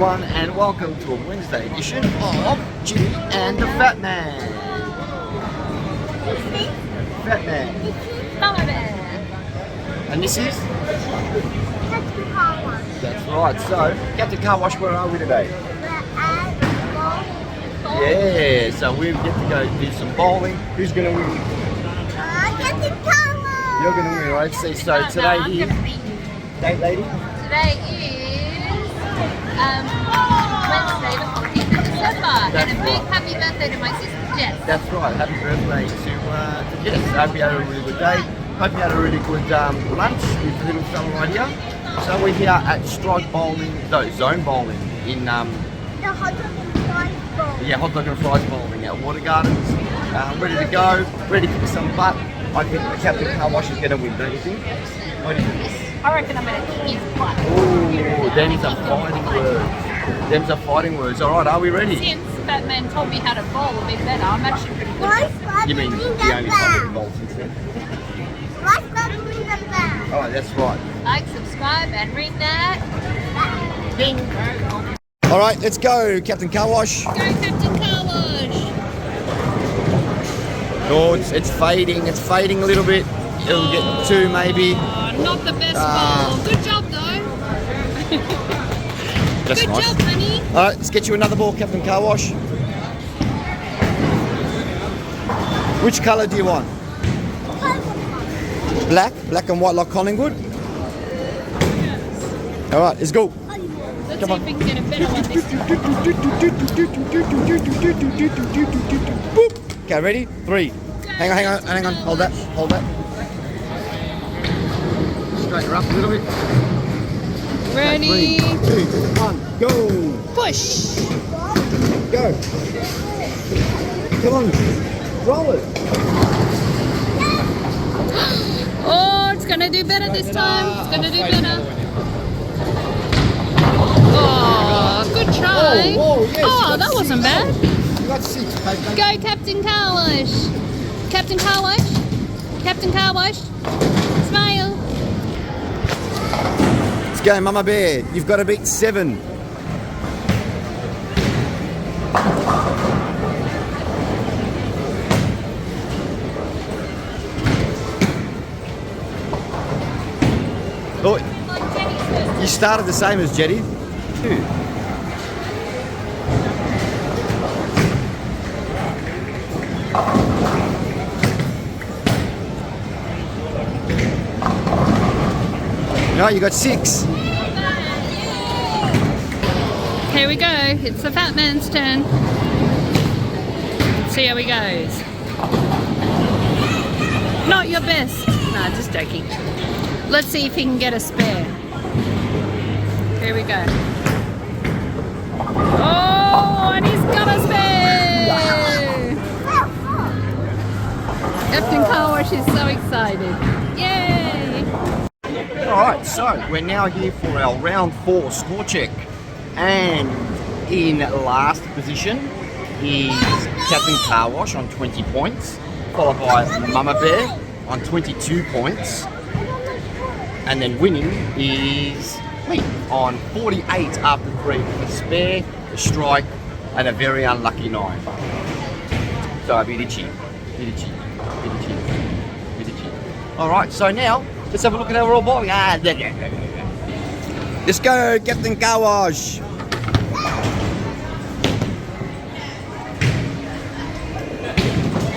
everyone, and welcome to a Wednesday edition of Jimmy and the Fatman. Fatman. Mama Bear. And this is? Captain Car Wash. That's right. So, Captain Car Wash, where are we today? Yeah, so we get to go do some bowling. Who's going to win? Captain Car Wash. You're going to win, right? See, so today is... Date lady? Today is Wednesday, the 14th of December. That's and a big right. happy birthday to my sister Jess. That's right. Happy birthday to Jess. Hope you had a really good day. Hope you had a really good lunch with the little fella right here. So we're here at Strike Bowling, no, Zone Bowling in The hot dog and fries bowl. yeah, hot dog and fries bowling at Water Gardens. Ready to go, ready to kick some butt. I think the Captain Car Wash is going to win, don't you think? What do you think? I reckon I'm going to kick his butt. Ooh, them is a fighting word. Them's a fighting words. All right, are we ready? Since Fatman told me how to bowl a bit better, I'm actually pretty good. You mean the only time we bowl since then? All right, that's right. Like, subscribe, and ring that ding. All right, let's go, Captain Car Wash. Go, Captain Car Wash. Oh, it's fading. It's fading a little bit. It'll get two maybe. Oh, not the best bowl. Good job, though. That's Good nice. job, honey. All right, let's get you another ball, Captain Car Wash. Which colour do you want? Black? Black and white like Collingwood? All right, let's go. Let's Come see on. if we can get a better one this time. Boop. Okay, ready? 3. Hang on. Hold that. Straighten her up a little bit. Ready? 3, 2, 1, go. Push. Go. Come on. Roll it. Oh, it's going to do better this time. It's going to do better. Oh, good try. Oh, yes, Oh, you that got wasn't 6. bad. You got 6. Okay. Go, Captain Car Wash. Captain Car Wash. Captain Car Wash. Smile. Let's go, Mama Bear. You've got to beat 7. Oh, you started the same as Jetty. 2. No, you got 6. Here we go. It's the fat man's turn. Let's see how he goes. Not your best. No, just joking. Let's see if he can get a spare. Here we go. Oh, and he's got a spare! Captain Car Wash is so excited. Yay! Alright, so we're now here for our round 4 score check. And in last position is Captain Car Wash on 20 points, followed by Mama Bear on 22 points. And then winning is me on 48 after 3 with a spare, a strike, and a very unlucky 9. So a bit itchy. Alright, so now let's have a look at how we're all bowling. Let's go, Captain Car Wash.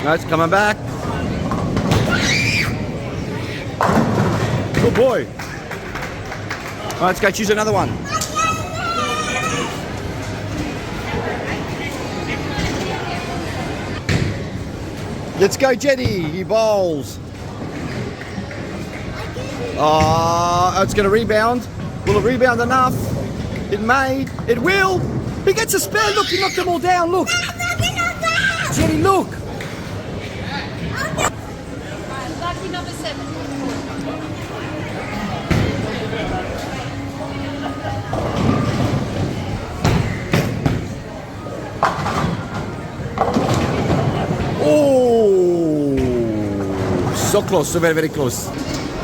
That's coming back. Good boy. All right, let's go choose another one. Let's go, Jetty. He bowls. Oh, it's going to rebound. Will it rebound enough? It may. It will. He gets a spare. Look, he knocked them all down. Look. Jetty, look. Lucky number 7. Oh, so close, so very, very close.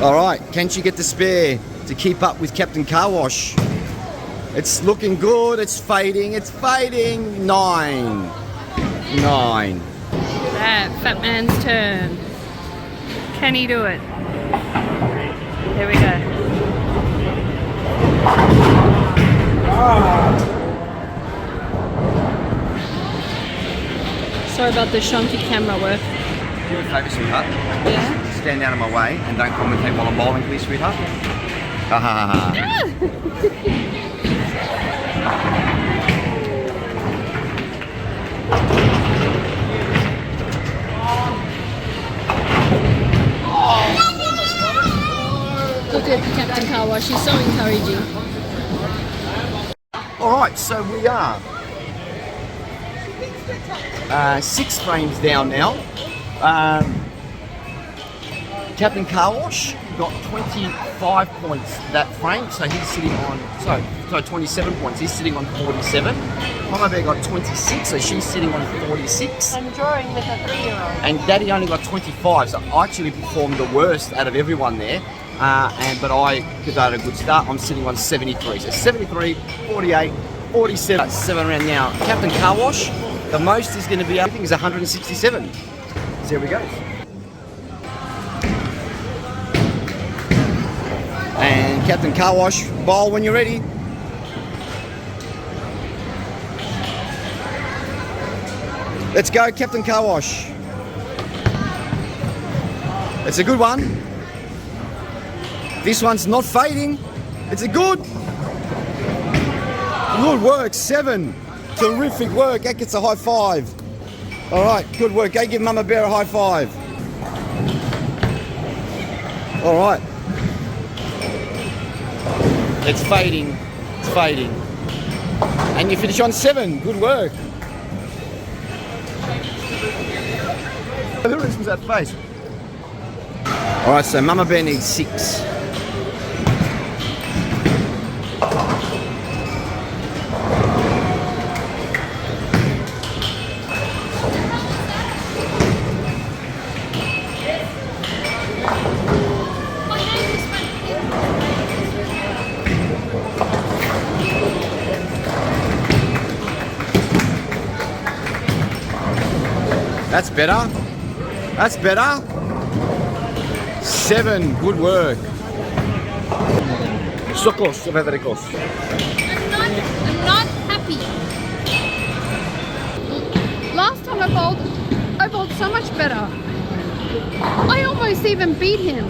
All right, can she get the spare to keep up with Captain Car Wash? It's looking good. It's fading. It's fading. 9. 9. That Fatman's turn. Can he do it? There we go. Sorry about the shonky camera work. Do me a favour, sweetheart. Yeah? Stand out of my way and don't commentate while I'm bowling, please, sweetheart. Ha ha ha ha. Look at Captain Car Wash, she's so encouraging. Alright, so we are 6 frames down now. Captain Car Wash got 25 points that frame, so he's sitting on, so 27 points, he's sitting on 47. Mama Bear got 26, so she's sitting on 46. I'm drawing with a 3-year-old. And Daddy only got 25, so I actually performed the worst out of everyone there. But I got a good start. I'm sitting on 73. So 73, 48, 47. 7 around now. Captain Car Wash, the most is going to be, I think, is 167. So here we go. And Captain Car Wash, bowl when you're ready. Let's go, Captain Car Wash. It's a good one. This one's not fading. It's a good work. 7. Terrific work. That gets a high 5. All right, good work. Go give Mama Bear a high 5. All right. It's fading. It's fading. And you finish on 7. Good work. Who was that face? All right, so Mama Bear needs 6. That's better. That's better. 7. Good work. So close. So very close. I'm not happy. Last time I bowled so much better. I almost even beat him.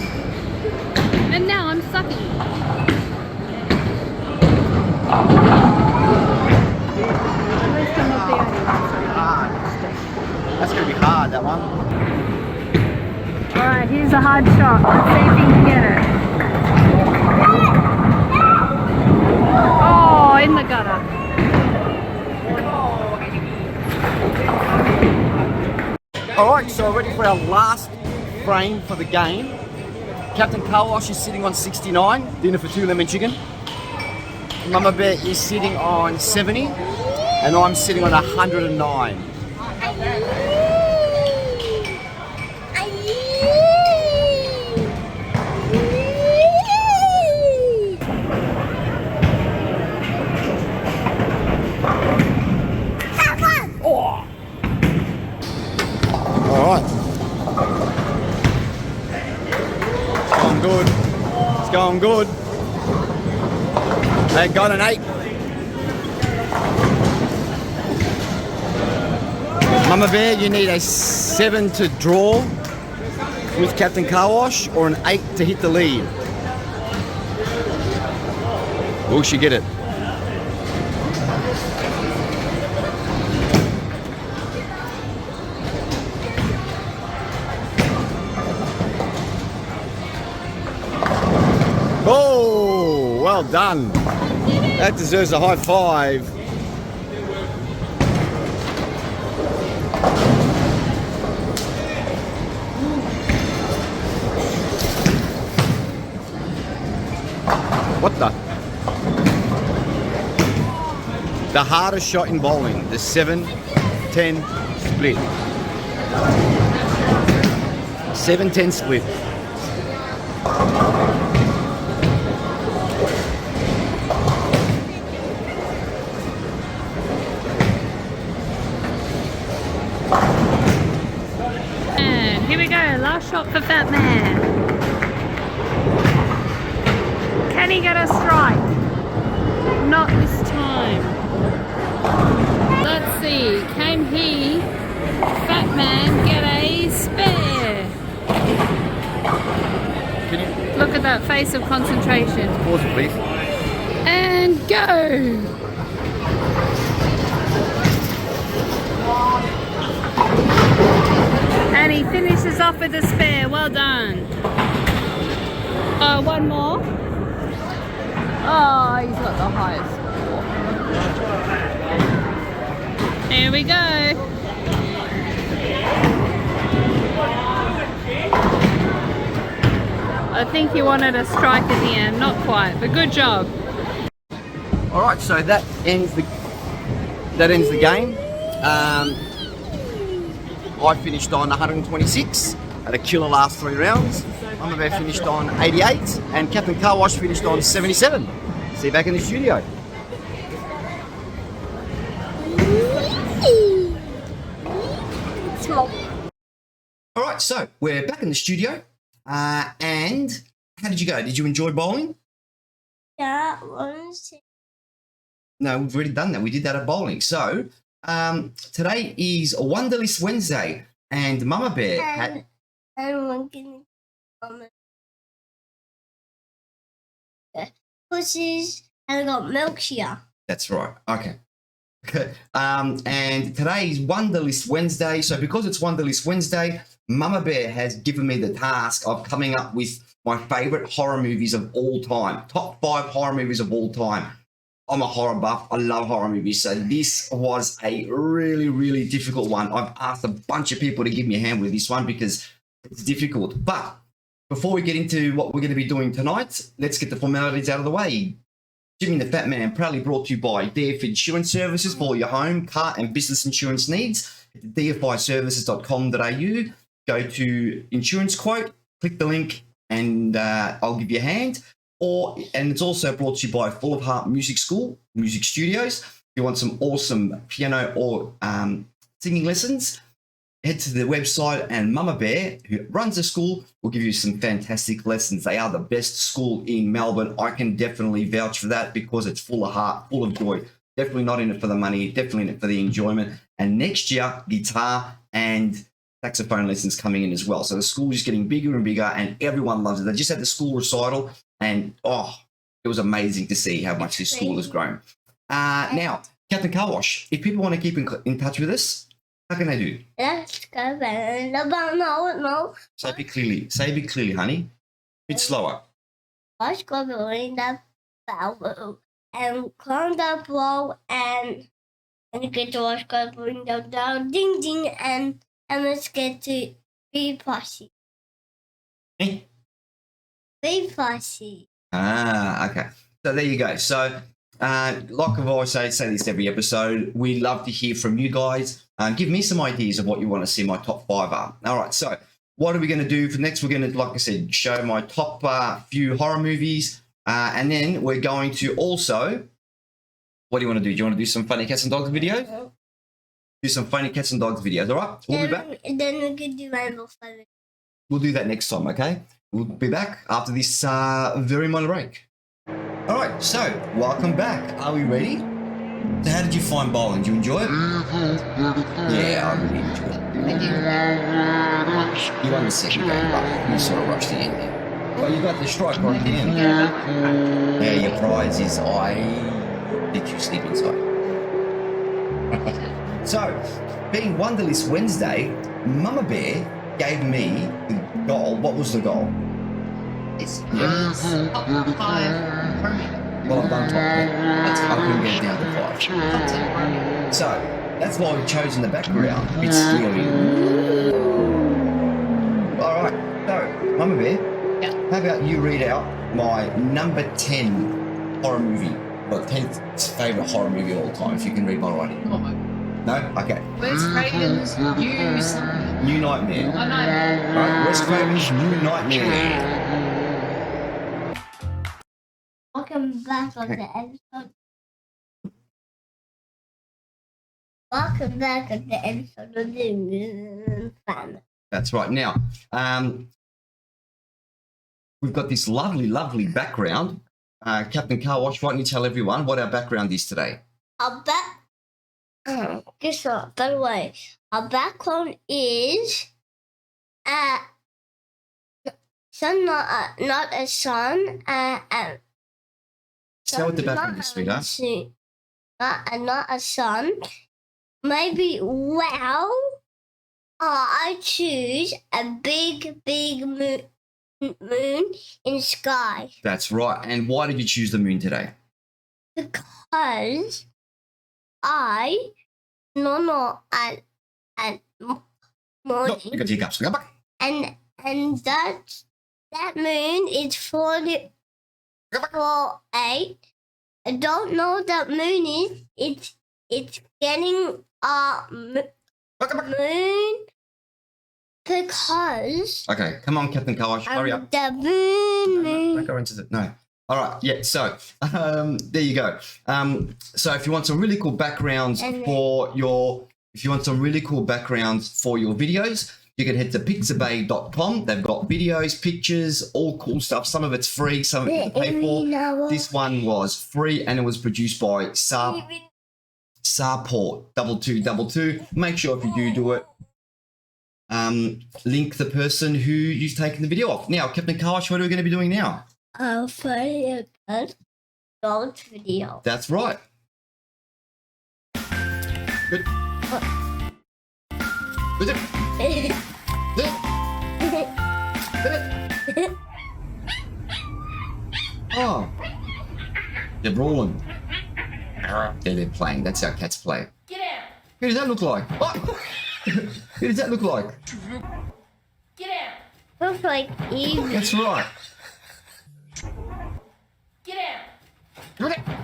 And now I'm sucking. That's going to be hard, that one. Alright, here's a hard shot. Let's see if he can get it. Oh, in the gutter. Alright, so ready for our last frame for the game. Captain Car Wash is sitting on 69, dinner for 2 lemon chicken. Mama Bear is sitting on 70, and I'm sitting on 109. Going good. They got an 8. Mama Bear, you need a 7 to draw with Captain Car Wash, or an 8 to hit the lead. Will she get it? Oh, well done. That deserves a high 5. What the? The hardest shot in bowling, the 7-10 split. 7-10 split. Last shot for Fatman. Can he get a strike? Not this time. Let's see. Can he, Fatman, get a spare? Can you Look at that face of concentration. pause it, please? And go! And he finishes off with a spare. Well done. One more. Oh, he's got the highest score. Here we go. I think he wanted a strike at the end. Not quite, but good job. All right, so that ends the game. I finished on 126, had a killer last 3 rounds. Mama Bear finished on 88, and Captain Car Wash finished on 77. See you back in the studio. All right, so we're back in the studio, and how did you go? Did you enjoy bowling? Yeah, No, we've already done that. We did that at bowling. So today is Wonderlist Wednesday, and Mama Bear had. and we're gonna pussies and got milk here. That's right. Okay. And today is Wonderlist Wednesday. So because it's Wonderlist Wednesday, Mama Bear has given me the task of coming up with my favorite horror movies of all time. Top 5 horror movies of all time. I'm a horror buff. I love horror movies. So this was a really, really difficult one. I've asked a bunch of people to give me a hand with this one because it's difficult. But before we get into what we're going to be doing tonight, let's get the formalities out of the way. Jimmy the Fat Man, proudly brought to you by DF Insurance Services for all your home, car and business insurance needs. dfiservices.com.au. Go to insurance quote, click the link, and I'll give you a hand. And it's also brought to you by Full of Heart Music School, Music Studios. If you want some awesome piano or singing lessons, head to the website, and Mama Bear, who runs the school, will give you some fantastic lessons. They are the best school in Melbourne. I can definitely vouch for that because it's full of heart, full of joy. Definitely not in it for the money, definitely in it for the enjoyment. And next year, guitar and saxophone lessons coming in as well. So the school is getting bigger and bigger, and everyone loves it. They just had the school recital, and it was amazing to see how much this school has grown. Now, Captain Car Wash, if people want to keep in touch with us, how can they do? Let's go back. No. Say it clearly. Say it clearly, honey. A bit slower. Let's go in the bell and climb the wall and get to watch go bring the down ding ding and let's get to be fussy. Eh? Be fussy. Okay. So there you go. So, like I've always say this every episode, we love to hear from you guys. Give me some ideas of what you want to see my top 5 are. All right. So what are we going to do for next? We're going to, like I said, show my top few horror movies. And then we're going to also, what do you want to do? Do you want to do some funny cats and dogs videos? Do some funny cats and dogs videos. All right. We'll be back. Then we could do rainbow feathers. We'll do that next time. Okay. We'll be back after this very minor break. All right, so welcome back. Are we ready? So how did you find bowling? Did you enjoy it? Yeah, I really enjoyed it. You won the second game, but you sort of rushed the end there. Well, you got the strike right at the end. Yeah, your prize is I let you sleep inside. So, being Wonderlist Wednesday, Mama Bear gave me the goal. What was the goal? It's Yes. top 5 horror movie. Well, I've done top 10. That's I couldn't get it down to 5. Top 10 horror movie. So, that's why we've chosen the background. It's scary. Alright, so, Mama Bear, Yeah. how about you read out my number 10 horror movie? Well, 10th favourite horror movie of all time, if you can read my writing. Oh my. No? Okay. Wes Craven's New something. New Nightmare. I know. Alright, Wes Craven's New Nightmare. Welcome back on the episode. Welcome back on the episode of the Fan. That's right. Now, we've got this lovely, lovely background. Captain Car Wash, why don't you tell everyone what our background is today? Our guess what? By the way, our background is sun, not a sun, Tell what the background is, sweetheart. Not a sun. Maybe, well, I choose a big, big moon in sky. That's right. And why did you choose the moon today? Because and No, you got hiccups. Go back. and that moon is 48. I don't know that moon is. It's getting moon because Okay, come on, Captain Car Wash, hurry up. the moon. Don't go into the no. All right, yeah. So there you go. So if you want some really cool backgrounds for your videos, you can head to pixabay.com. They've got videos, pictures, all cool stuff. Some of it's free, some of it you pay for. This one was free and it was produced by Sarport 2222. Make sure if you do it, link the person who you've taken the video of. Now, Captain Car Wash, what are we going to be doing now? I'll find a good video. That's right. Good. Good. Oh, they're brawling. Yeah, they're playing. That's how cats play. Get out! Who does that look like? Oh. Who does that look like? Get out! Looks like Eve. That's right. Get out!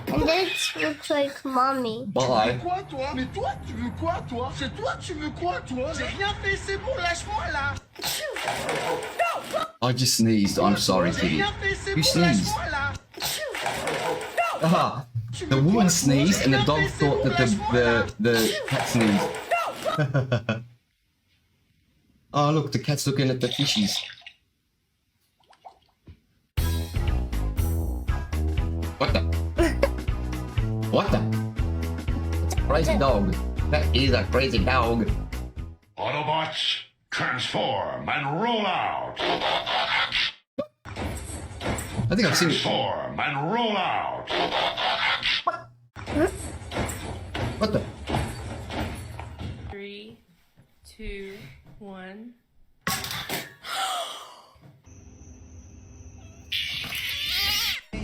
And this looks like Mommy. Bye. Quoi toi? Mais toi tu veux quoi toi? C'est toi tu veux quoi toi? J'ai rien fait, c'est bon, lâche-moi là! I just sneezed. I'm sorry, J'ai Kitty. rien fait, c'est Who bon, sneezed? lâche-moi là! Ah, the woman sneezed and the dog thought that the cat sneezed. Oh, look, the cat's looking at the fishies. What the? What the? It's a crazy dog. That is a crazy dog. Autobots, transform and roll out! I think I've seen it. Transform and roll out! What the? 3, 2, 1. You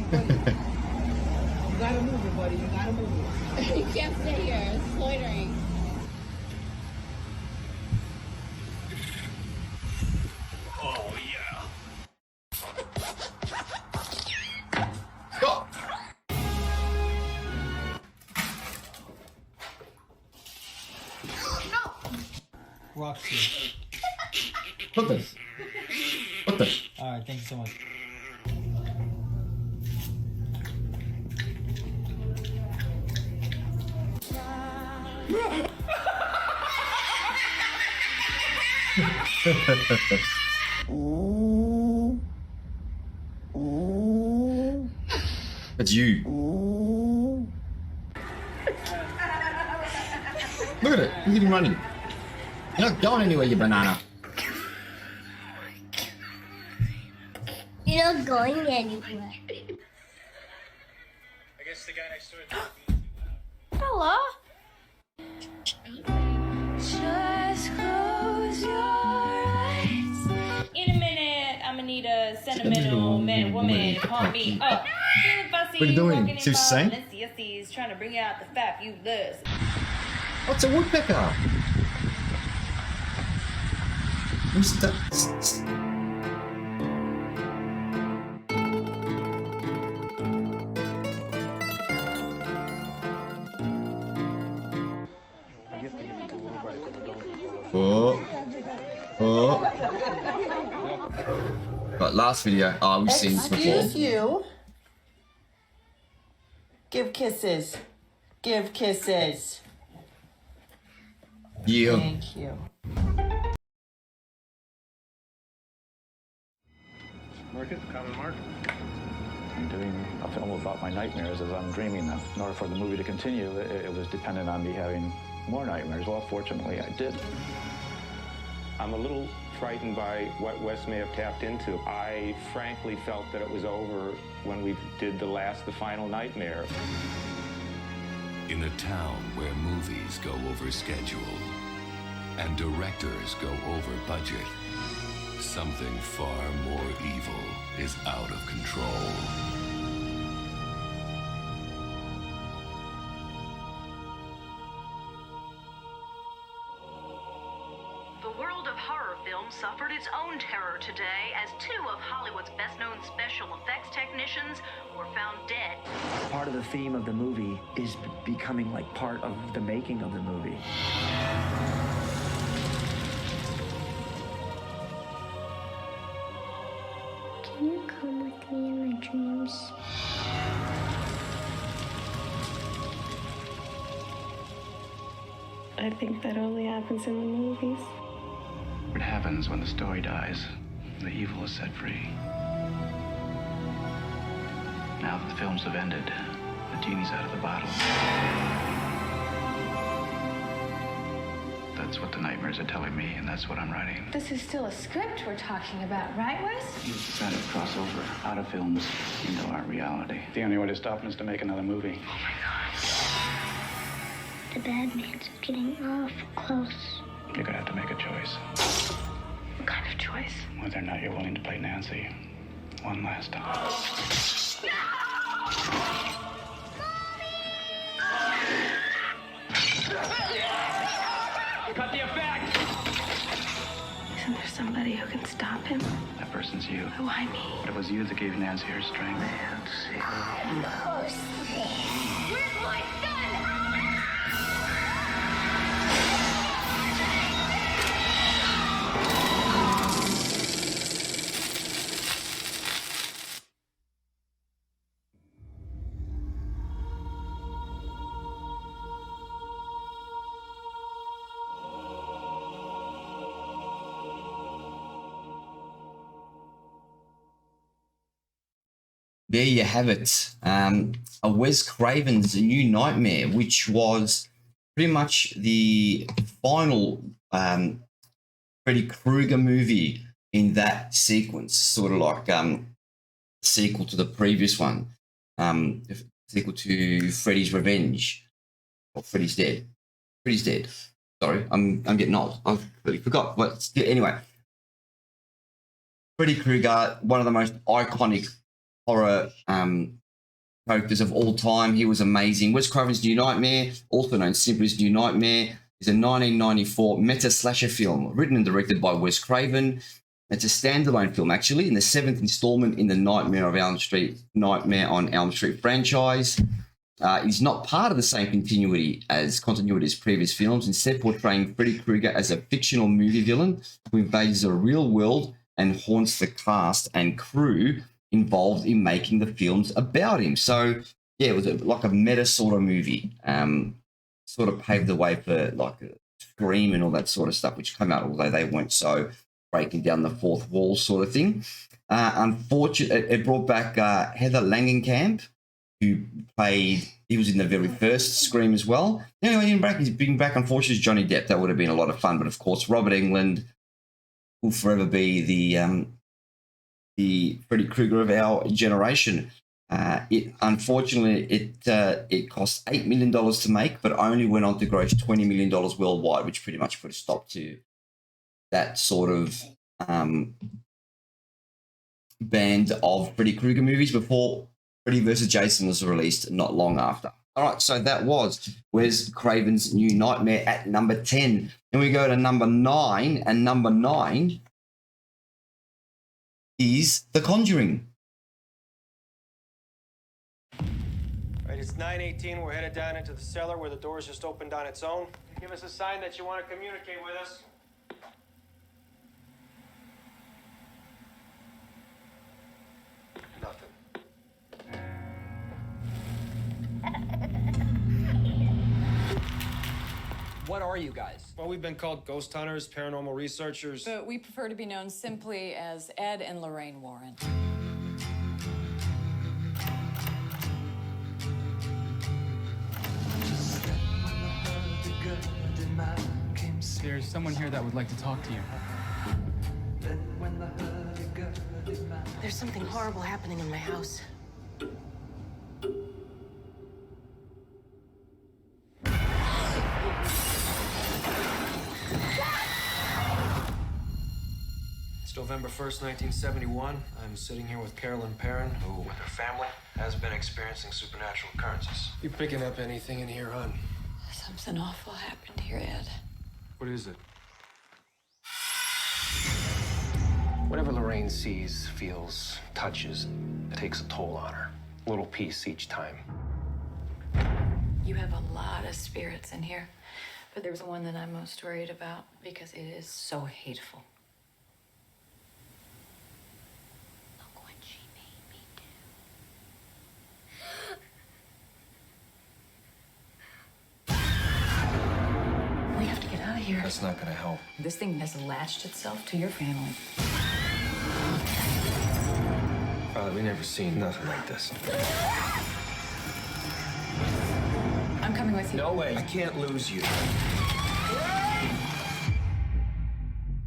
gotta move it, buddy. You gotta move it. You can't stay here. It's loitering. Oh, yeah. Go! Roxy. What the? What the? Alright, thank you so much. It's you. Look at it. Look at him running. You're not going anywhere, you banana. You're not going anywhere. I guess the guy next to it. Bella? Just close your eyes. In a minute, I'm gonna need a sentimental man, woman to pump me up. What are you doing? See what she's saying? He's trying to bring out the fabulous. What's a woodpecker? Who's that? Oh. Oh. But last video, oh, we've seen this before. Excuse you. Give kisses. Give kisses. Yeah. Thank you. Market, common mark. I'm doing a film about my nightmares as I'm dreaming them. In order for the movie to continue, it was dependent on me having more nightmares. Well, fortunately, I did. I'm a little frightened by what Wes may have tapped into. I frankly felt that it was over when we did the final nightmare. In a town where movies go over schedule and directors go over budget, something far more evil is out of control. The world of horror films suffered its own terror today as two of Hollywood's best-known special effects technicians were found dead. Part of the theme of the movie is becoming like part of the making of the movie. Can you come with me in my dreams? I think that only happens in the movies. What happens when the story dies? The evil is set free. Now that the films have ended, the genie's out of the bottle. That's what the nightmares are telling me, and that's what I'm writing. This is still a script we're talking about, right, Wes? It's trying to cross over out of films into our reality. The only way to stop him is to make another movie. Oh my God. The bad man's getting awful close. You're gonna have to make a choice. What kind of choice? Whether or not you're willing to play Nancy one last time. Cut the effect! Isn't there somebody who can stop him? That person's you. Why me? But it was you that gave Nancy her strength. Nancy. Where's my son? There you have it. A Wes Craven's New Nightmare, which was pretty much the final Freddy Krueger movie in that sequence, sort of like sequel to the previous one, sequel to Freddy's Revenge, or Freddy's Dead. Freddy's Dead. Sorry, I'm getting old. I really forgot. But anyway, Freddy Krueger, one of the most iconic horror characters of all time. He was amazing. Wes Craven's New Nightmare, also known simply as New Nightmare, is a 1994 meta-slasher film written and directed by Wes Craven. It's a standalone film, actually, in the seventh installment in the Nightmare on Elm Street franchise. It's not part of the same continuity as previous films, instead portraying Freddy Krueger as a fictional movie villain who invades the real world and haunts the cast and crew involved in making the films about him. So, yeah, it was like a meta sort of movie. Sort of paved the way for like Scream and all that sort of stuff, which came out, although they weren't so breaking down the fourth wall sort of thing. Unfortunately, it brought back Heather Langenkamp, who he was in the very first Scream as well. Anyway, he's bringing back, unfortunately, Johnny Depp. That would have been a lot of fun. But of course, Robert Englund will forever be the Freddy Krueger of our generation. It cost $8 million to make, but only went on to gross $20 million worldwide, which pretty much put a stop to that sort of band of Freddy Krueger movies before Freddy vs. Jason was released not long after. All right, so that was Wes Craven's New Nightmare at number 10. Then we go to number 9, and number 9 is The Conjuring. Right, it's 9:18. We're headed down into the cellar where the doors just opened on its own. Give us a sign that you want to communicate with us. Nothing. What are you guys? Well, we've been called ghost hunters, paranormal researchers. But we prefer to be known simply as Ed and Lorraine Warren. There's someone here that would like to talk to you. There's something horrible happening in my house. It's November 1st, 1971. I'm sitting here with Carolyn Perrin, who, with her family, has been experiencing supernatural occurrences. You picking up anything in here, hon? Something awful happened here, Ed. What is it? Whatever Lorraine sees, feels, touches, it takes a toll on her. A little piece each time. You have a lot of spirits in here, but there's one that I'm most worried about because it is so hateful. Look what she made me do. We have to get out of here. That's not gonna help. This thing has latched itself to your family. Father, we never seen nothing like this. I'm coming with you. No way. I can't lose you.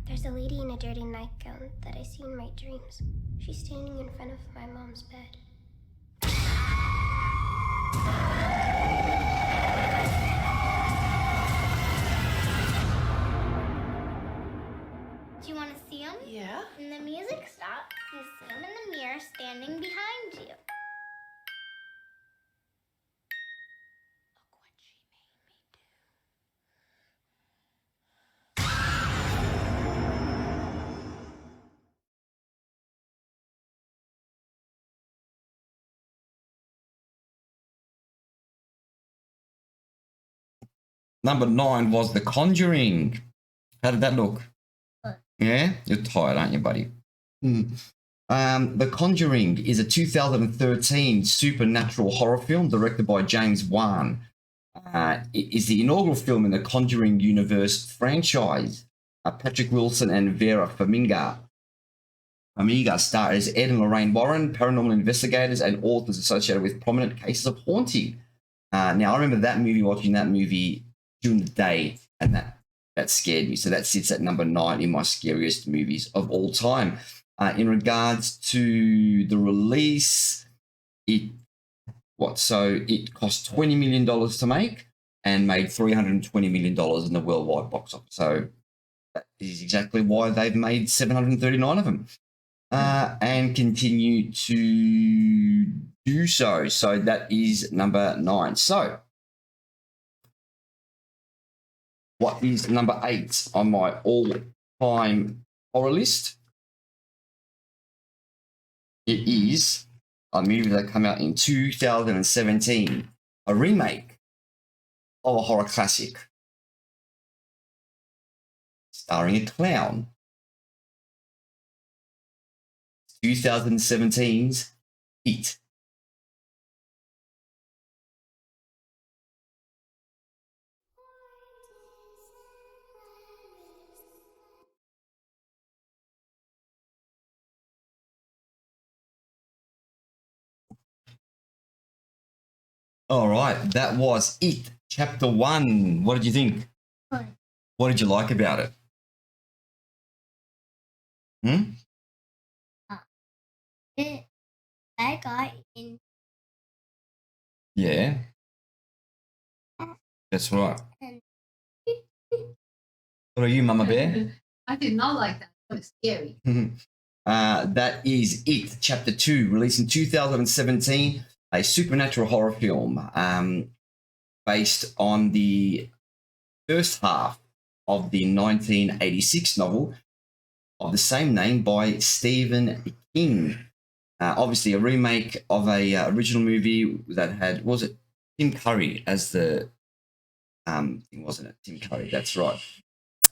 There's a lady in a dirty nightgown that I see in my dreams. She's standing in front of my mom's bed. Do you want to see him? Yeah. When the music stops, you see him in the mirror standing behind you. Number 9 was The Conjuring. How did that look? Yeah? You're tired, aren't you, buddy? The Conjuring is a 2013 supernatural horror film directed by James Wan. It is the inaugural film in the Conjuring universe franchise. Patrick Wilson and Vera Farmiga star as Ed and Lorraine Warren, paranormal investigators and authors associated with prominent cases of haunting. Now, I remember watching that movie during the day, and that scared me. So that sits at number 9 in my scariest movies of all time. In regards to the release, it cost $20 million to make and made $320 million in the worldwide box office. So that is exactly why they've made 739 of them and continue to do so. So that is number 9. So what is number 8 on my all-time horror list? It is a movie that came out in 2017, a remake of a horror classic, starring a clown. 2017's It. All right, that was It, Chapter 1. What did you think? Fun. What did you like about it? I got in. Yeah. That's right. What are you, Mama Bear? I did not like that. It was scary. That is It, Chapter 2, released in 2017, a supernatural horror film based on the first half of the 1986 novel of the same name by Stephen King. Obviously, a remake of a original movie that had, was it Tim Curry as the wasn't it? Tim Curry, that's right.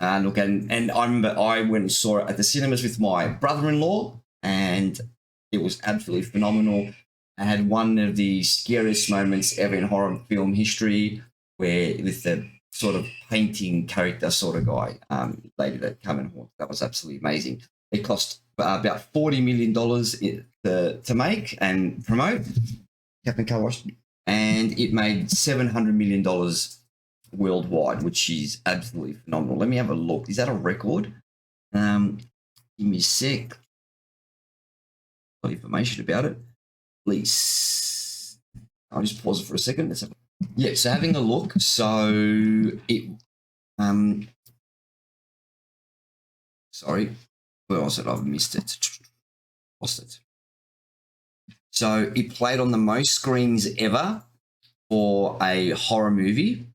Look, and I remember I went and saw it at the cinemas with my brother-in-law, and it was absolutely phenomenal. I had one of the scariest moments ever in horror film history, where with the sort of painting character sort of guy, lady that came and haunted. That was absolutely amazing. It cost about $40 million to make and promote Captain Car Wash, and it made $700 million worldwide, which is absolutely phenomenal. Let me have a look. Is that a record? Give me a sec. Got information about it. Please. I'll just pause it for a second. Yeah, so having a look. So it sorry, where was it? I've missed it. Lost it. So it played on the most screens ever for a horror movie.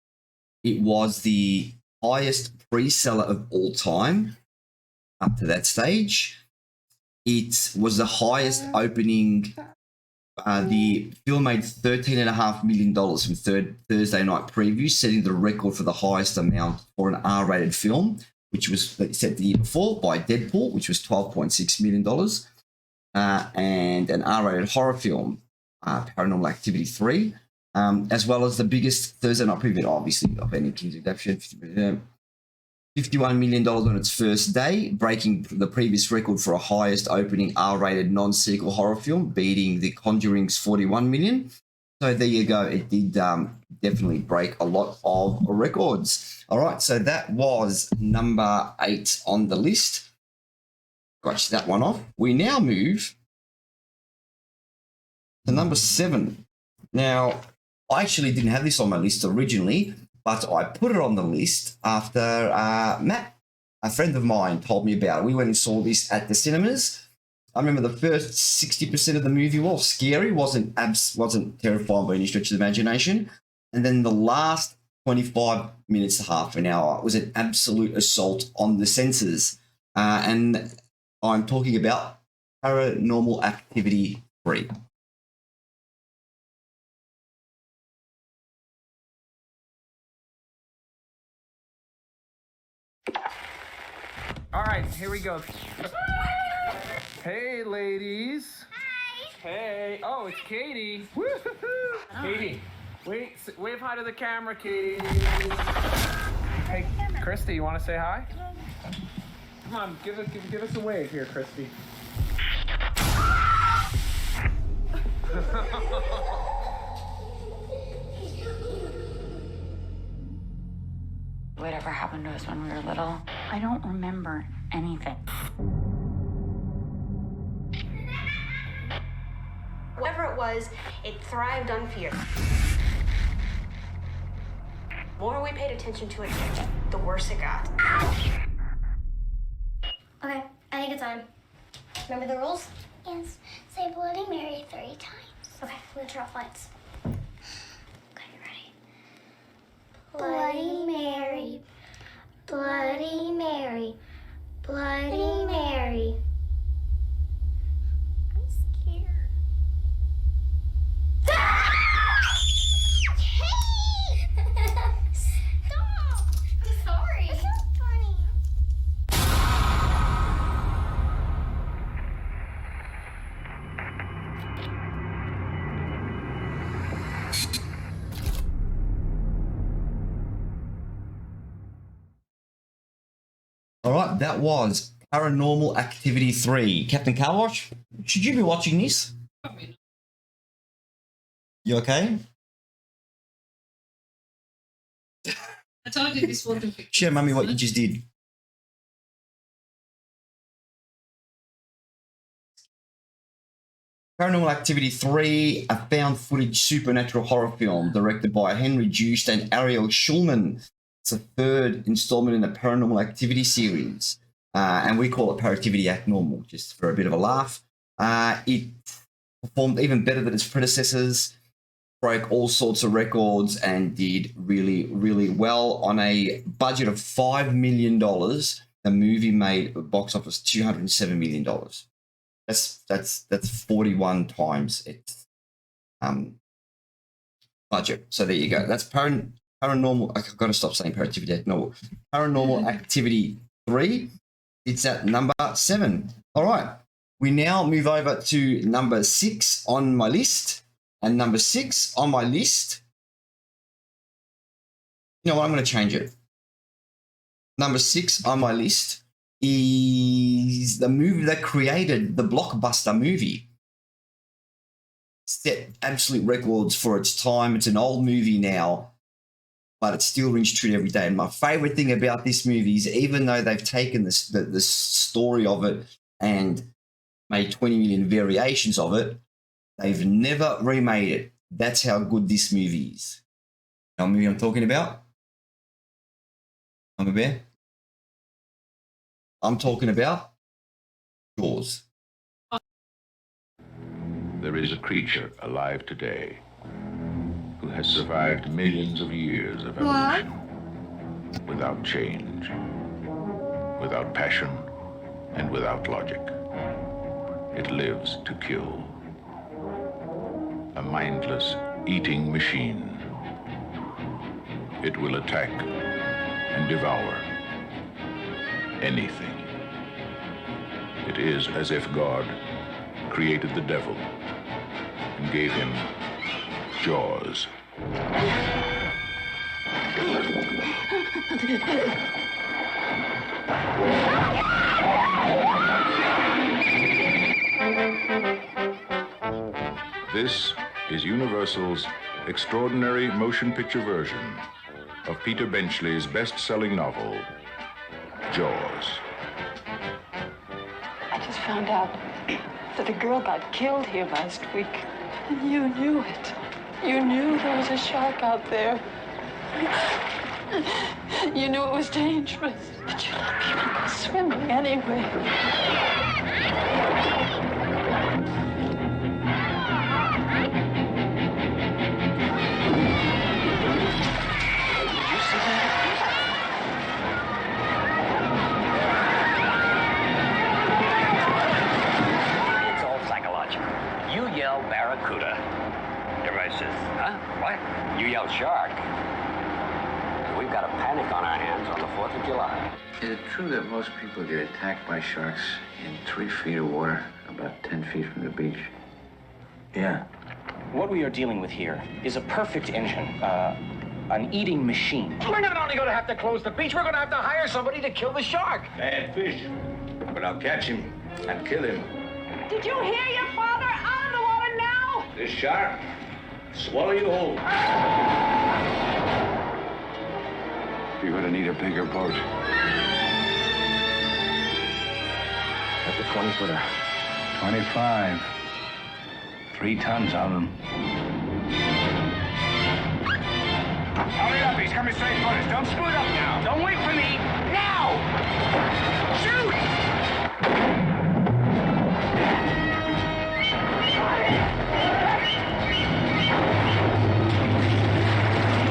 It was the highest pre-seller of all time up to that stage. It was the highest opening. The film made $13.5 million from Thursday night preview, setting the record for the highest amount for an R-rated film, which was set the year before by Deadpool, which was $12.6 million. And an R-rated horror film, Paranormal Activity 3, as well as the biggest Thursday night preview, obviously, of any King's Redemption, $51 million on its first day, breaking the previous record for a highest opening R-rated non-sequel horror film, beating The Conjuring's $41 million. So there you go. It did definitely break a lot of records. All right, so that was number 8 on the list. Scratch that one off. We now move to number 7. Now, I actually didn't have this on my list originally, but I put it on the list after Matt, a friend of mine, told me about it. We went and saw this at the cinemas. I remember the first 60% of the movie was scary, wasn't terrifying by any stretch of the imagination. And then the last 25 minutes to half an hour was an absolute assault on the senses. And I'm talking about Paranormal Activity 3. All right, here we go. Hey, ladies. Hi. Hey. Oh, it's Katie. Woo-hoo-hoo. Katie, wave hi to the camera, Katie. Hey, Christy, you want to say hi? Come on, give us a wave here, Christy. Whatever happened to us when we were little, I don't remember anything. Whatever it was, it thrived on fear. The more we paid attention to it, the worse it got. Okay, I think it's on. Remember the rules? Yes. Say Bloody Mary 3 times. Okay, I'm gonna turn off lights. Okay, ready? Bloody Mary, Bloody Mary, Bloody Mary. I'm scared. Stop! I'm sorry. It's not funny. All right, that was Paranormal Activity 3. Captain Car Wash, should you be watching this? You okay? I told you this wasn't. Share, mummy, what you just did. Paranormal Activity 3, a found footage supernatural horror film directed by Henry Joost and Ariel Schulman. It's the third installment in the Paranormal Activity series, and we call it Parativity Act Normal, just for a bit of a laugh. It performed even better than its predecessors, broke all sorts of records, and did really, really well. On a budget of $5 million, the movie made at box office $207 million. That's 41 times its budget. So there you go. That's Paranormal. I've got to stop saying Parativity Act. No, Paranormal Activity 3. It's at number 7. All right. We now move over to number 6 on my list. And number 6 on my list You know what? I'm going to change it. Number 6 on my list is the movie that created the blockbuster movie. Set absolute records for its time. It's an old movie now, but it still rings true every day. And my favorite thing about this movie is even though they've taken the story of it and made 20 million variations of it, they've never remade it. That's how good this movie is. You know what movie I'm talking about? I'm a bear. I'm talking about Jaws. There is a creature alive today who has survived millions of years of evolution without change, without passion, and without logic. It lives to kill. A mindless eating machine. It will attack and devour anything. It is as if God created the devil and gave him jaws. This is Universal's extraordinary motion picture version of Peter Benchley's best-selling novel, Jaws. I just found out that a girl got killed here last week. And you knew it. You knew there was a shark out there. You knew it was dangerous, but you let people go swimming anyway. It's all psychological. You yell barracuda. Everybody says, huh? What? You yell shark. We've got a panic on our hands on the 4th of July. Is it true that most people get attacked by sharks in 3 feet of water, about 10 feet from the beach? Yeah. What we are dealing with here is a perfect engine, an eating machine. We're not only going to have to close the beach, we're going to have to hire somebody to kill the shark. Bad fish. But I'll catch him and kill him. Did you hear your father? Out of the water now! This shark, swallow you whole. You're gonna need a bigger boat. That's a 20-footer. 25. 3 tons of them. Hurry up, he's coming straight for us. Don't screw it up now. Don't wait for me. Now! Shoot!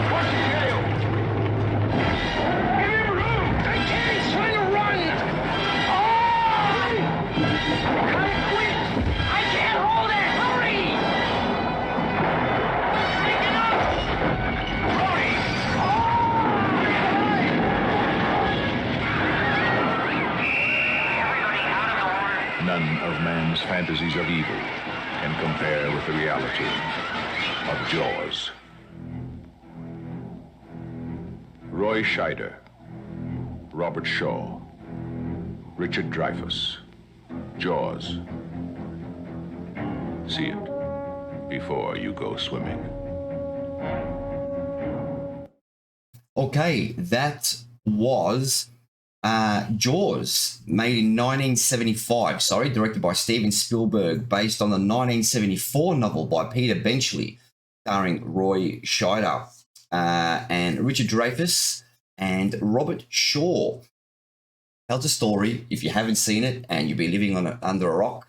What's he do? Give him room! I can't, he's trying to run! Oh! Come quick! I can't hold it! Hurry! Break it up! Brody! None of man's fantasies of evil can compare with the reality of Jaws. Roy Scheider, Robert Shaw, Richard Dreyfuss, Jaws. See it before you go swimming. Okay, that was Jaws, made in 1975, directed by Steven Spielberg, based on the 1974 novel by Peter Benchley, starring Roy Scheider and Richard Dreyfuss and Robert Shaw. Tells a story, if you haven't seen it and you've been living under a rock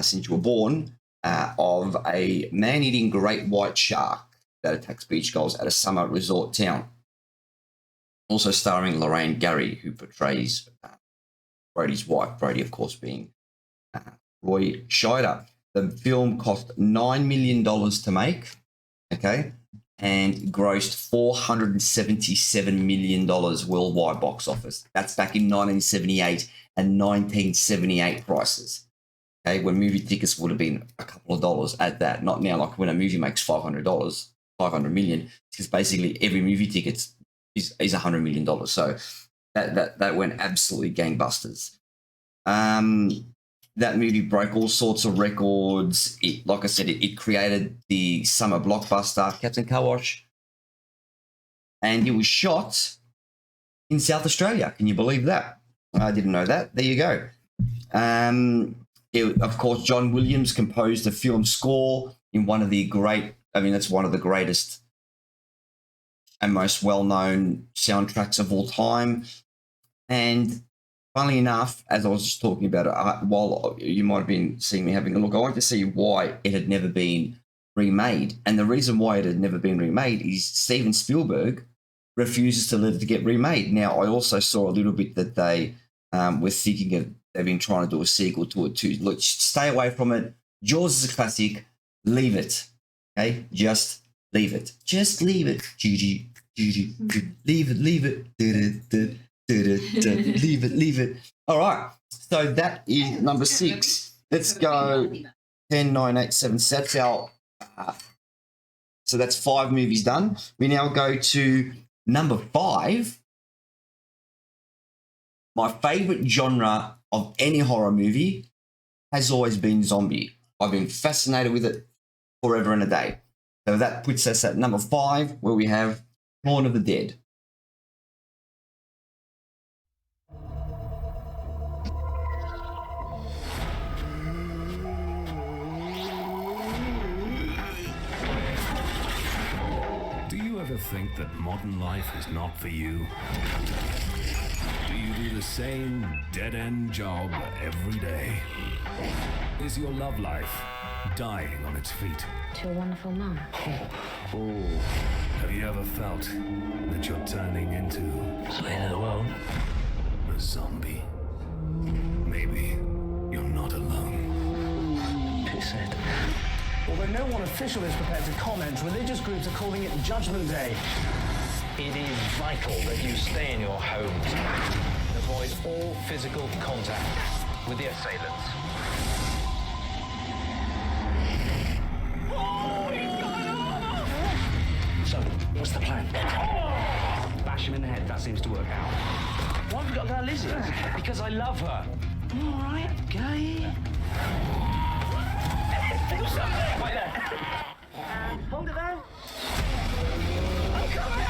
since you were born, of a man-eating great white shark that attacks beachgoers at a summer resort town. Also starring Lorraine Gary, who portrays Brody's wife, Brody, of course, being Roy Scheider. The film cost $9 million to make, okay, and grossed $477 million worldwide box office. That's back in 1978 and 1978 prices, okay, when movie tickets would have been a couple of dollars at that. Not now, like when a movie makes $500 million, because basically every movie ticket's is $100 million. So that went absolutely gangbusters. That movie broke all sorts of records. It, like I said, it created the summer blockbuster, Captain Car Wash. And it was shot in South Australia. Can you believe that? I didn't know that. There you go. Of course, John Williams composed the film score in one of the that's one of the greatest and most well-known soundtracks of all time. And funnily enough, as I was just talking about it, while you might have been seeing me having a look, I wanted to see why it had never been remade. And the reason why it had never been remade is Steven Spielberg refuses to let it get remade. Now, I also saw a little bit that they were thinking of, they've been trying to do a sequel to it too. Look, stay away from it. Jaws is a classic. Leave it. Okay? Just leave it. Just leave it. Leave it, leave it. Leave it. All right. So that is number 6. Let's go 10, 9, 8, 7. So that's our. So that's 5 movies done. We now go to number 5. My favorite genre of any horror movie has always been zombie. I've been fascinated with it forever and a day. So that puts us at number 5, where we have Dawn of the Dead. Do you ever think that modern life is not for you? Do you do the same dead-end job every day? Is your love life dying on its feet? To a wonderful mum. Oh, have you ever felt that you're turning into a zombie? Maybe you're not alone. Piss it. Although no one official is prepared to comment, religious groups are calling it Judgment Day. It is vital that you stay in your homes. Avoid all physical contact with the assailants. So, what's the plan? Bash him in the head. That seems to work out. Why have we got to go Lizzie? Because I love her. All right, gay. Do something! Wait there. Hold it there. I'm coming!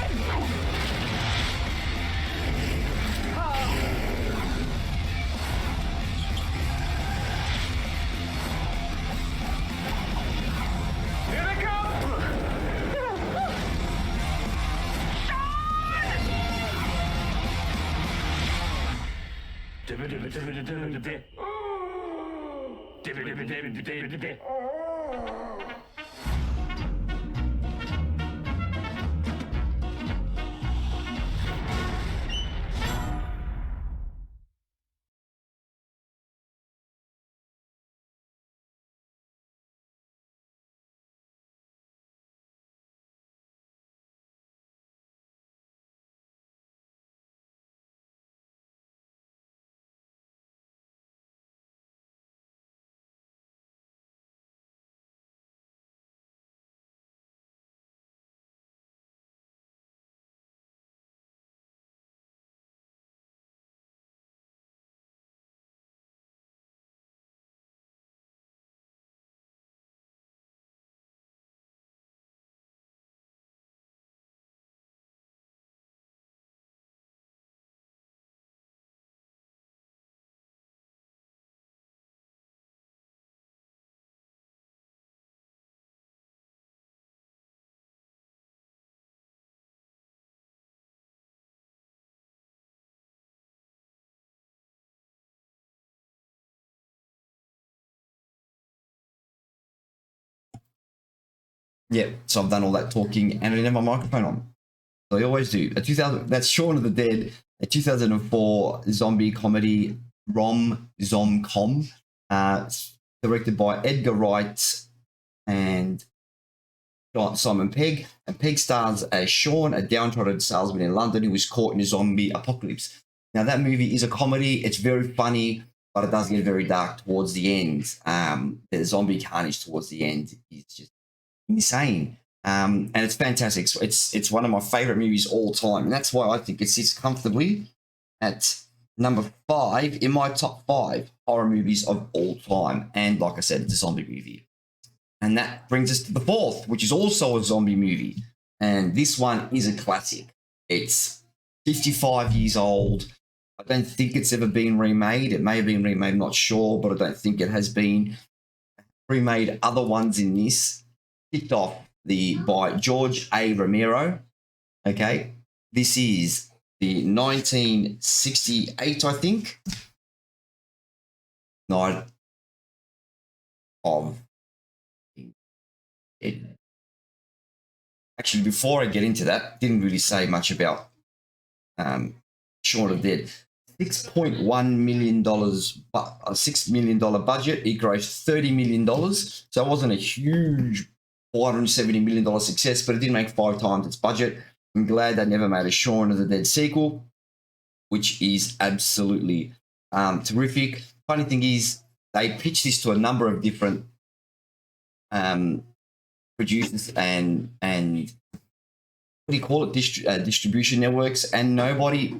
Here they come! Yeah, so I've done all that talking and I didn't have my microphone on. So I always do. That's Shaun of the Dead, a 2004 zombie comedy rom-com, directed by Edgar Wright and Simon Pegg. And Pegg stars as Shaun, a downtrodden salesman in London who was caught in a zombie apocalypse. Now, that movie is a comedy. It's very funny, but it does get very dark towards the end. The zombie carnage towards the end is just insane. And it's fantastic. So it's one of my favorite movies all time, and that's why I think it sits comfortably at number 5 in my top 5 horror movies of all time. And like I said, it's a zombie movie. And that brings us to the 4th, which is also a zombie movie. And this one is a classic. It's 55 years old. I don't think it's ever been remade. It may have been remade, I'm not sure, but I don't think it has been remade. Other ones in this kicked off by George A. Romero. Okay, this is the 1968, I think, Night of it. Actually, before I get into that, didn't really say much about Shaun of the Dead. $6.1 million, but a $6 million budget. It grossed $30 million. So it wasn't a huge $470 million success, but it did make 5 times its budget. I'm glad they never made a Shaun of the Dead sequel, which is absolutely terrific. Funny thing is, they pitched this to a number of different producers and what do you call it, distribution networks, and nobody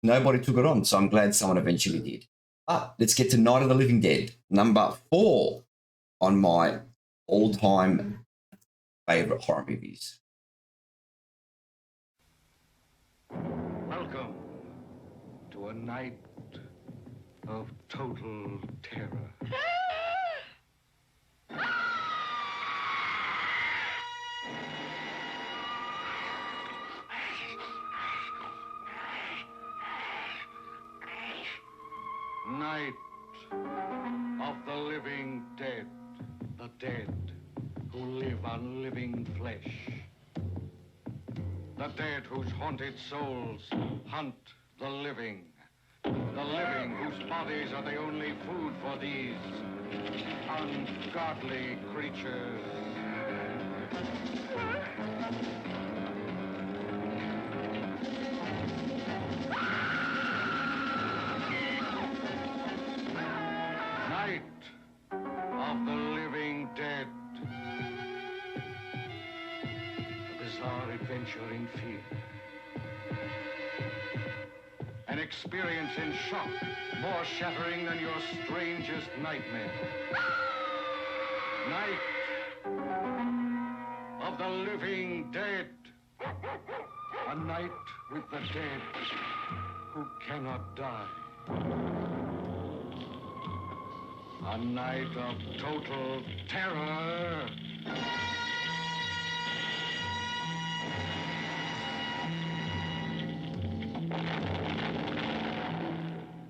took it on. So I'm glad someone eventually did. But let's get to Night of the Living Dead, number 4 on my all-time favorite horror movies. Welcome to a night of total terror. Night of the living dead, the dead who live on living flesh. The dead whose haunted souls hunt the living whose bodies are the only food for these ungodly creatures. Night of the living dead. A bizarre adventure in fear. An experience in shock, more shattering than your strangest nightmare. Night of the living dead. A night with the dead who cannot die. A night of total terror.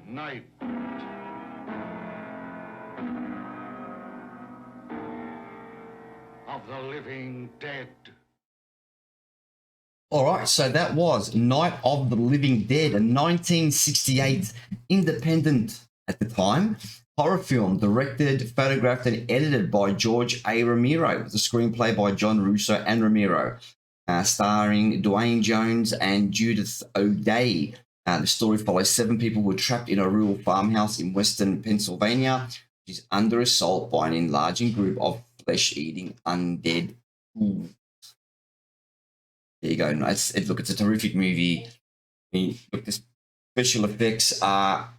Night of the living dead. All right, so that was Night of the Living Dead, a 1968 independent at the time horror film directed, photographed, and edited by George A. Romero, with a screenplay by John Russo and Romero, starring Dwayne Jones and Judith O'Dea. The story follows 7 people who were trapped in a rural farmhouse in western Pennsylvania, which is under assault by an enlarging group of flesh-eating undead ghouls. There you go. Nice. Look, it's a terrific movie. I mean, look, the special effects are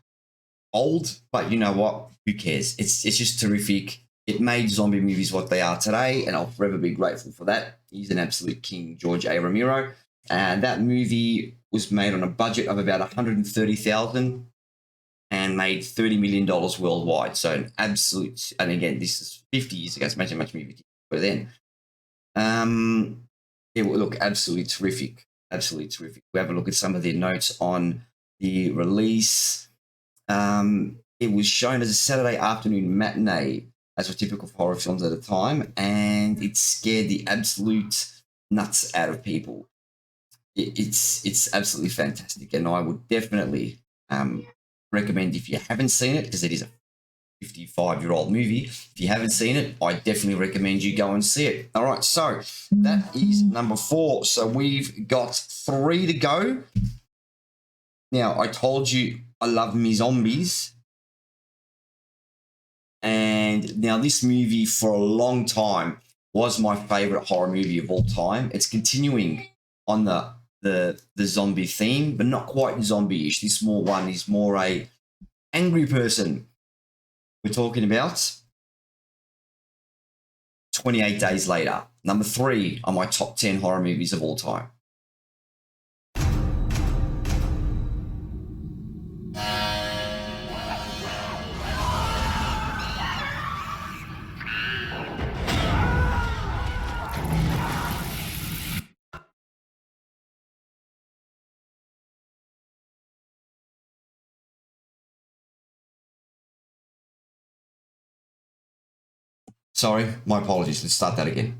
old, but you know what? Who cares? It's just terrific. It made zombie movies what they are today, and I'll forever be grateful for that. He's an absolute king, George A. Romero. And that movie was made on a budget of about $130,000 and made $30 million worldwide. So an absolute, and again, this is 50 years ago, so imagine how much movie but then. It will look absolutely terrific. Absolutely terrific. We have a look at some of their notes on the release. It was shown as a Saturday afternoon matinee, as were typical for horror films at the time, and it scared the absolute nuts out of people. It's absolutely fantastic, and I would definitely recommend, if you haven't seen it, because it is a 55-year-old movie. If you haven't seen it, I definitely recommend you go and see it. All right, so that is number 4. So we've got 3 to go. Now, I told you I love me zombies. And now this movie for a long time was my favorite horror movie of all time. It's continuing on the zombie theme, but not quite zombie-ish. This small one is more a angry person. We're talking about 28 Days Later. Number 3 on my top 10 horror movies of all time. Sorry, my apologies. Let's start that again.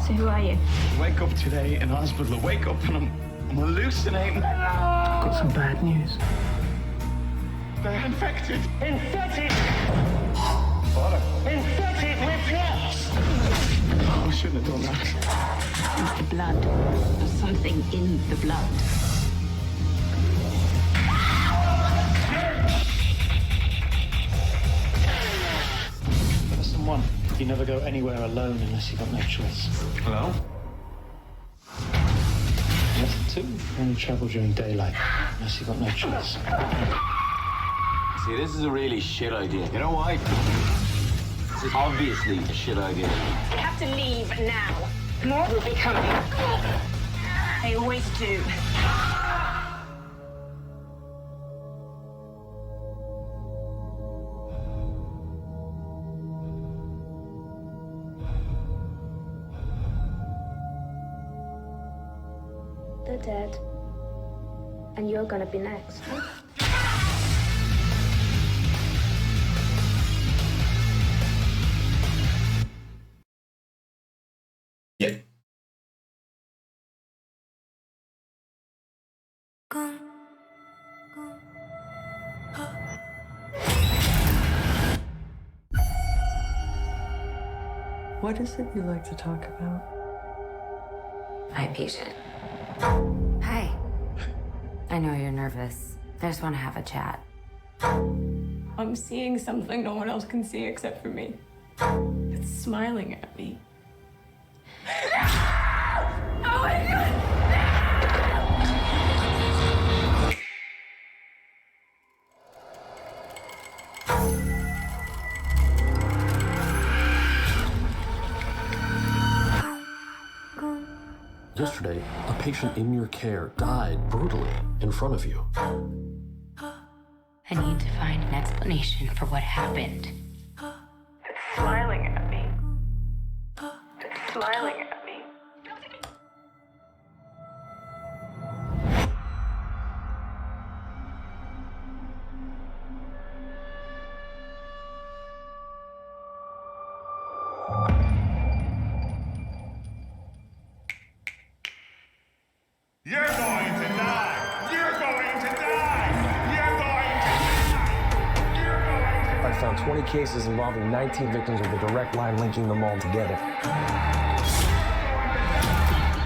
So who are you? Wake up today in hospital. Wake up and I'm hallucinating. I've got some bad news. They're infected. Infected! What? Infected with what? Oh, I shouldn't have done that. It's the blood. There's something in the blood. For someone, you never go anywhere alone unless you've got no choice. Hello? Lesson 2, you only travel during daylight unless you've got no choice. See, this is a really shit idea. You know why? This is obviously a shit idea. We have to leave now. More will be coming. They always do. They're dead. And you're gonna be next. Yeah. What is it you like to talk about? Hi, patient. Hi. I know you're nervous. I just want to have a chat. I'm seeing something no one else can see except for me. It's smiling at me. Oh my God! Yesterday, a patient in your care died brutally in front of you. I need to find an explanation for what happened. It's smiling at me. It's smiling at me. You're going to die! You're going to die! You're going to die! You're going to I found 20 cases involving 19 victims with a direct line linking them all together.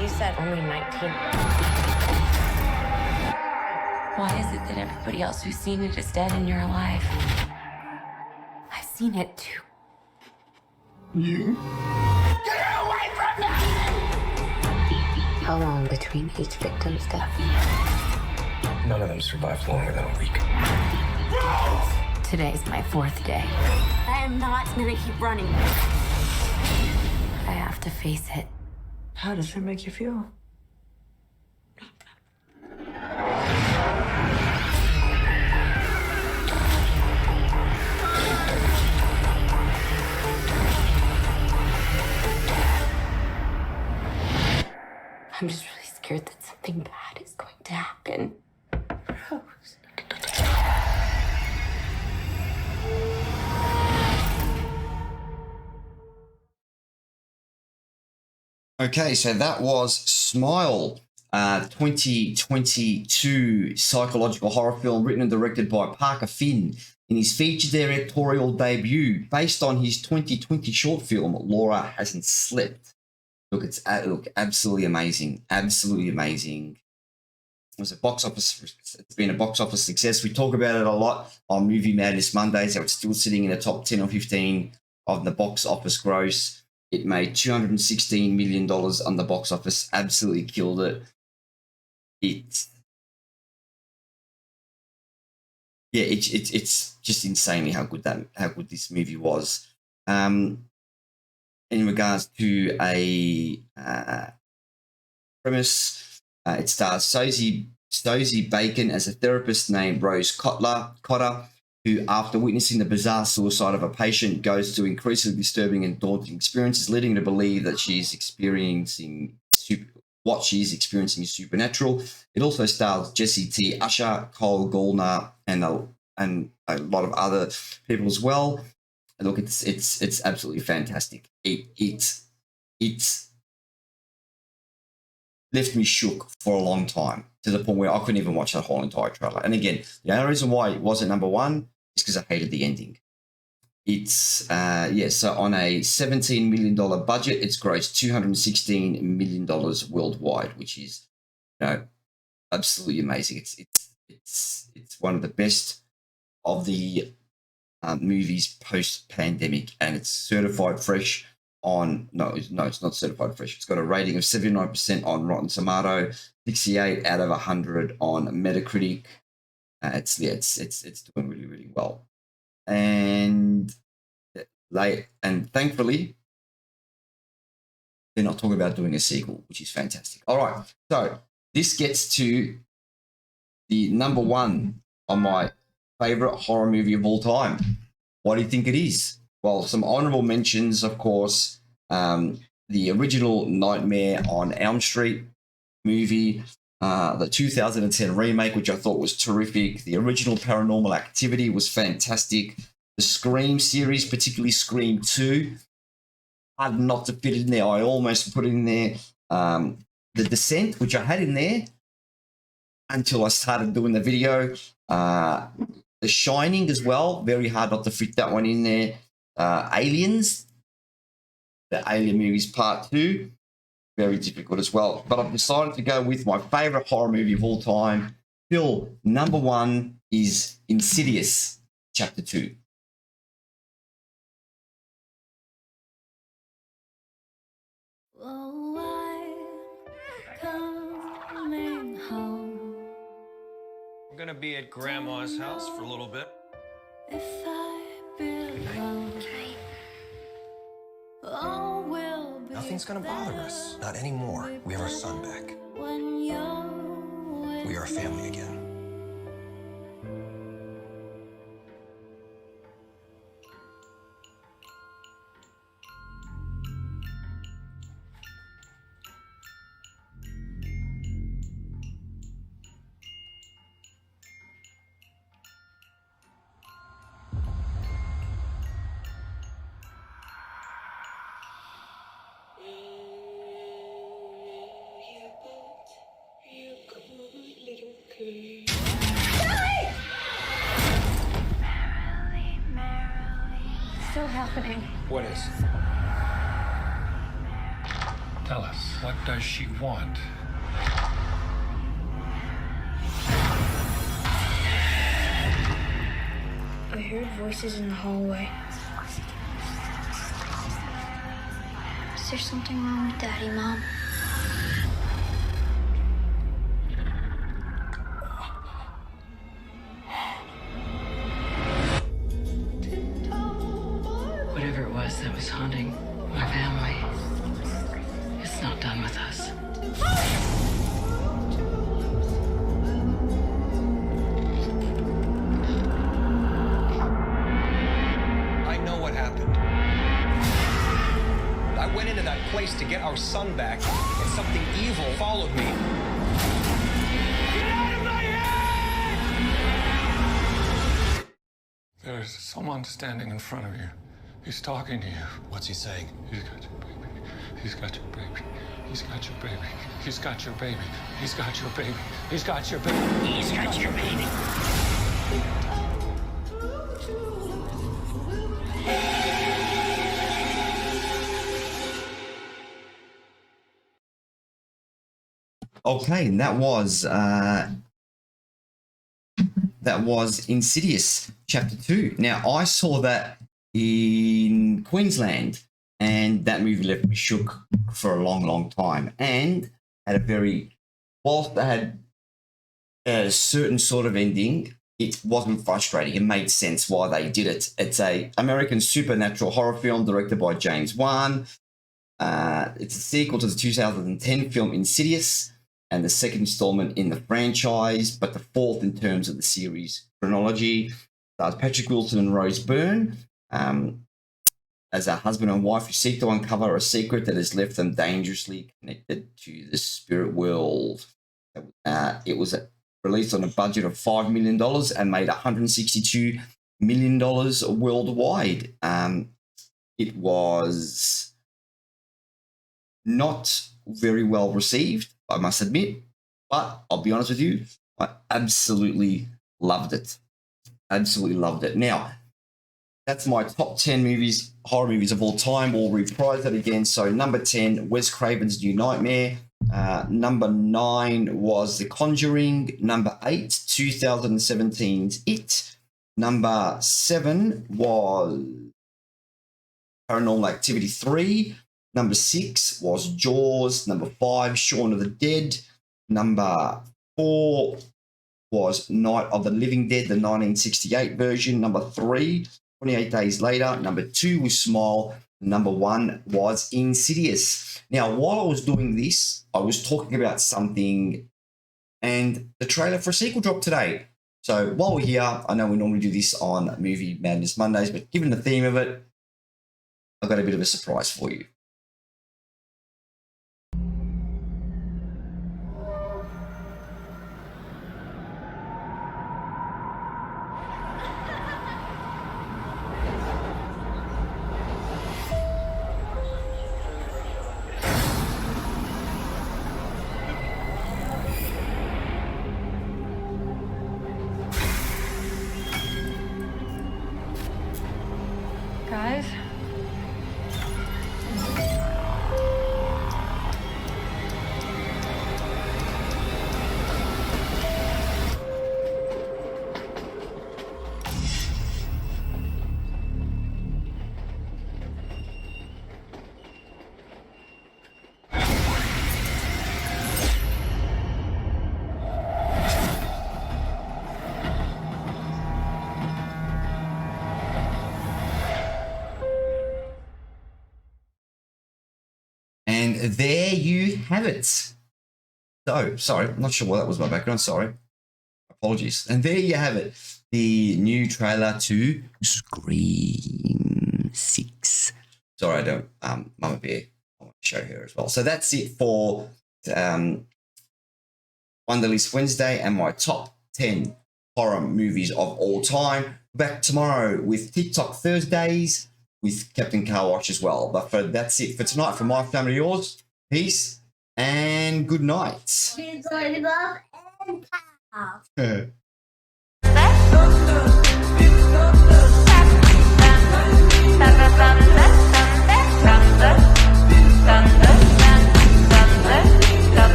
You said only 19. Why is it that everybody else who's seen it is dead and you're alive? I've seen it too. You? Get away from me! How long between each victim's death? None of them survived longer than a week. Today's my 4th day. I am not gonna keep running. I have to face it. How does it make you feel? I'm just really scared that something bad is going to happen. Rose. Okay, so that was Smile, 2022 psychological horror film written and directed by Parker Finn in his feature directorial debut based on his 2020 short film, Laura Hasn't Slept. Look, it's absolutely amazing. Absolutely amazing. It was a box office. It's been a box office success. We talk about it a lot on Movie Madness Mondays. So it's still sitting in the top 10 or 15 of the box office gross. It made $216 million on the box office. Absolutely killed it. It's just insanely how good this movie was. In regards to a premise, it stars Stosey Bacon as a therapist named Rose Cotter, who, after witnessing the bizarre suicide of a patient, goes through increasingly disturbing and daunting experiences, leading her to believe that she's experiencing what she's experiencing is supernatural. It also stars Jesse T. Usher, Cole Gallner, and a lot of other people as well. Look, it's absolutely fantastic. It's left me shook for a long time, to the point where I couldn't even watch the whole entire trailer. And again, the only reason why it wasn't number one is because I hated the ending. It's so on a $17 million budget, it's grossed $216 million worldwide, which is, absolutely amazing. It's one of the best of the movies post-pandemic, and it's certified fresh on it's not certified fresh. It's got a rating of 79% on Rotten Tomato, 68 out of 100 on Metacritic. It's doing really, really well, and thankfully they're not talking about doing a sequel, which is fantastic. All right, so this gets to the number one on my favorite horror movie of all time. What do you think it is? Well, some honorable mentions, of course, the original Nightmare on Elm Street movie, the 2010 remake, which I thought was terrific. The original Paranormal Activity was fantastic. The Scream series, particularly Scream 2, hard not to fit it in there. I almost put it in there. The Descent, which I had in there until I started doing the video. The Shining as well, very hard not to fit that one in there. Aliens, the Alien movies part 2, very difficult as well. But I've decided to go with my favorite horror movie of all time. Still, number one is Insidious, Chapter 2. I'm gonna be at Grandma's house for a little bit. Nothing's gonna bother us. Not anymore. We have our son back. We are a family again. Still happening. What is? Tell us, what does she want? I heard voices in the hallway. Is there something wrong with Daddy, Mom? Whatever it was that was haunting my family, it's not done with us. I know what happened. I went into that place to get our son back, and something evil followed me. Get out of my head! There's someone standing in front of you. He's talking to you. What's he saying? He's got your baby. He's got your baby. He's got your baby. He's got your baby. He's got your baby. He's got your baby. He's got your baby. Okay, and that was Insidious Chapter 2. Now, I saw that in Queensland, and that movie left me shook for a long, long time, and had a very, whilst it had a certain sort of ending, it wasn't frustrating. It made sense why they did it. It's a American supernatural horror film directed by James Wan. It's a sequel to the 2010 film Insidious, and the second installment in the franchise, but the fourth in terms of the series chronology. Stars Patrick Wilson and Rose Byrne as a husband and wife who seek to uncover a secret that has left them dangerously connected to the spirit world. It was released on a budget of $5 million and made $162 million worldwide. It was not very well received, I must admit, but I'll be honest with you, I absolutely loved it. Absolutely loved it. Now, that's my top 10 movies, horror movies of all time. We'll reprise that again. So number 10, Wes Craven's New Nightmare. Number 9 was The Conjuring. Number 8, 2017's It. Number 7 was Paranormal Activity 3. Number 6 was Jaws. Number 5, Shaun of the Dead. Number 4 was Night of the Living Dead, the 1968 version. Number 3, 28 Days Later. Number 2 was Smile. Number 1 was Insidious. Now, while I was doing this, I was talking about something, and the trailer for a sequel dropped today. So while we're here, I know we normally do this on Movie Madness Mondays, but given the theme of it, I've got a bit of a surprise for you. Guys? And there you have it. So, sorry, I'm not sure why that was my background. Sorry. Apologies. And there you have it. The new trailer to Scream 6. Sorry, I don't, Mama Bear, I want to show her as well. So that's it for Wonderlist Wednesday and my top 10 horror movies of all time. Back tomorrow with TikTok Thursdays with Captain Car Wash as well. But that's it for tonight. For my family, yours. Peace and good night.